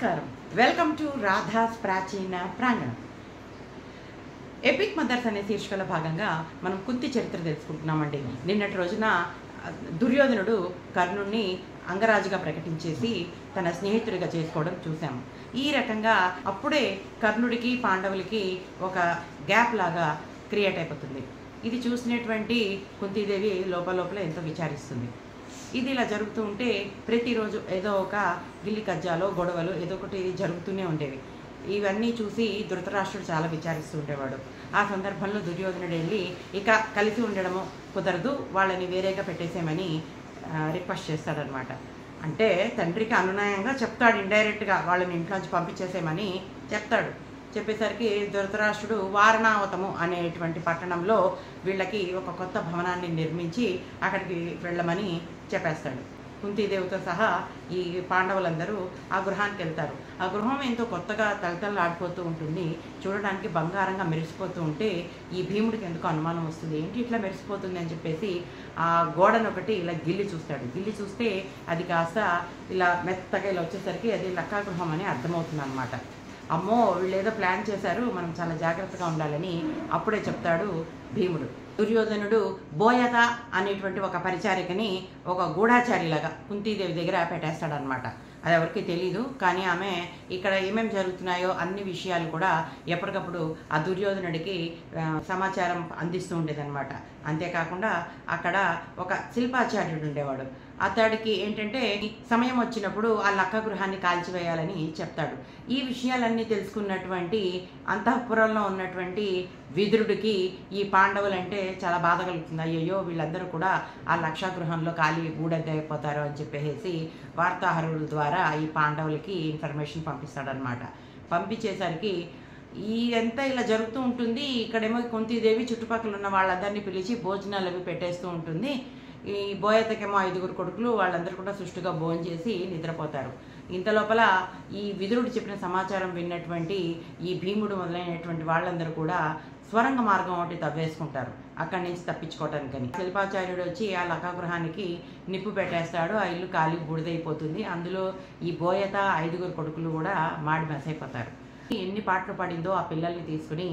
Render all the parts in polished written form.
నమస్కారం. Welcome to Radha's ప్రాచీన ప్రాంగణం. ఎపిక్ మదర్స్ అనే శీర్షికలో భాగంగా మనం కుంతి చరిత్ర తెలుసుకుంటున్నామండి. నిన్నటి రోజున దుర్యోధనుడు కర్ణుడిని అంగరాజుగా ప్రకటించేసి తన స్నేహితుడిగా చేసుకోవడం చూసాము. ఈ రకంగా అప్పుడే కర్ణుడికి పాండవులకి ఒక గ్యాప్ లాగా క్రియేట్ అయిపోతుంది. ఇది చూసినటువంటి కుంతీదేవి లోపల ఎంతో విచారిస్తుంది. ఇది ఇలా జరుగుతూ ఉంటే ప్రతిరోజు ఏదో ఒక గిల్లి కజ్జాలో గొడవలు ఏదో ఒకటి జరుగుతూనే ఉండేవి. ఇవన్నీ చూసి ధృతరాష్ట్రుడు చాలా విచారిస్తూ ఉండేవాడు. ఆ సందర్భంలో దుర్యోధనుడు వెళ్ళి ఇక కలిసి ఉండడము కుదరదు, వాళ్ళని వేరేగా పెట్టేసేమని రిక్వెస్ట్ చేస్తాడనమాట. అంటే తండ్రికి అనునయంగా చెప్తాడు, ఇండైరెక్ట్గా వాళ్ళని ఇంట్లోంచి పంపించేసేమని చెప్తాడు. చెప్పేసరికి ధృతరాష్ట్రుడు వారణావతము అనేటువంటి పట్టణంలో వీళ్ళకి ఒక కొత్త భవనాన్ని నిర్మించి అక్కడికి వెళ్ళమని చెప్పేస్తాడు. కుంతీదేవితో సహా ఈ పాండవులందరూ ఆ గృహానికి వెళ్తారు. ఆ గృహం ఎంతో కొత్తగా తలతలలాడిపోతూ ఉంటుంది. చూడడానికి బంగారంగా మెరిసిపోతూ ఉంటే ఈ భీముడికి ఎందుకో అనుమానం వస్తుంది, ఏంటి ఇట్లా మెరిసిపోతుంది అని చెప్పేసి ఆ గోడను ఒకటి ఇలా గిల్లి చూస్తాడు. గిల్లి చూస్తే అది కాస్త ఇలా మెత్తగా ఇలా వచ్చేసరికి అది లక్కా గృహం అని అర్థమవుతుంది అనమాట. అమ్మో వీళ్ళు ఏదో ప్లాన్ చేశారు, మనం చాలా జాగ్రత్తగా ఉండాలని అప్పుడే చెప్తాడు భీముడు. దుర్యోధనుడు బోయత అనేటువంటి ఒక పరిచారికని ఒక గూఢాచారిలాగా కుంతీదేవి దగ్గర పెట్టేస్తాడనమాట. అది ఎవరికి తెలీదు, కానీ ఆమె ఇక్కడ ఏమేమి జరుగుతున్నాయో అన్ని విషయాలు కూడా ఎప్పటికప్పుడు ఆ దుర్యోధనుడికి సమాచారం అందిస్తూ ఉండేదన్నమాట. అంతేకాకుండా అక్కడ ఒక శిల్పాచార్యుడు ఉండేవాడు. అతడికి ఏంటంటే సమయం వచ్చినప్పుడు ఆ లక్క గృహాన్ని కాల్చివేయాలని చెప్తాడు. ఈ విషయాలన్నీ తెలుసుకున్నటువంటి అంతఃపురంలో ఉన్నటువంటి విదురుడికి ఈ పాండవులంటే చాలా బాధ కలుగుతుంది. అయ్యో వీళ్ళందరూ కూడా ఆ లక్షాగృహంలో ఖాళీ బూడెద్దైపోతారు అని చెప్పేసి వార్తాహరుల ద్వారా ఈ పాండవులకి ఇన్ఫర్మేషన్ పంపిస్తాడనమాట. పంపించేసరికి ఇదంతా ఇలా జరుగుతూ ఉంటుంది. ఇక్కడేమో కుంతీదేవి చుట్టుపక్కల ఉన్న వాళ్ళందరినీ పిలిచి భోజనాలు అవి పెట్టేస్తూ ఉంటుంది. ఈ బోయతకేమో 5 కొడుకులు, వాళ్ళందరూ కూడా సుష్టుగా భోజనం చేసి నిద్రపోతారు. ఇంత లోపల ఈ విదురుడు చెప్పిన సమాచారం విన్నటువంటి ఈ భీముడు మొదలైనటువంటి వాళ్ళందరూ కూడా స్వరంగ మార్గం ఒకటి తవ్వేసుకుంటారు అక్కడి నుంచి తప్పించుకోవటానికని. శిల్పాచార్యుడు వచ్చి ఆ లకాగృహానికి నిప్పు పెట్టేస్తాడు. ఆ ఇల్లు కాలి బూడిదైపోతుంది. అందులో ఈ బోయత 5 కొడుకులు కూడా మాడి మెసైపోతారు. ఎన్ని పాటలు పడిందో ఆ పిల్లల్ని తీసుకుని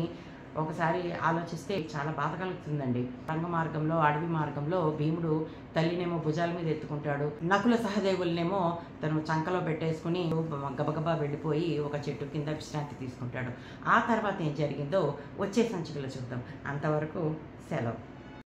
ఒకసారి ఆలోచిస్తే చాలా బాధ కలుగుతుందండి. రంగ మార్గంలో అడవి మార్గంలో భీముడు తల్లినేమో భుజాల మీద ఎత్తుకుంటాడు, నకుల సహదేవులనేమో తను చంకలో పెట్టేసుకుని గబగబా వెళ్ళిపోయి ఒక చెట్టు కింద విశ్రాంతి తీసుకుంటాడు. ఆ తర్వాత ఏం జరిగిందో వచ్చే సంచికలో చూద్దాం. అంతవరకు సెలవు.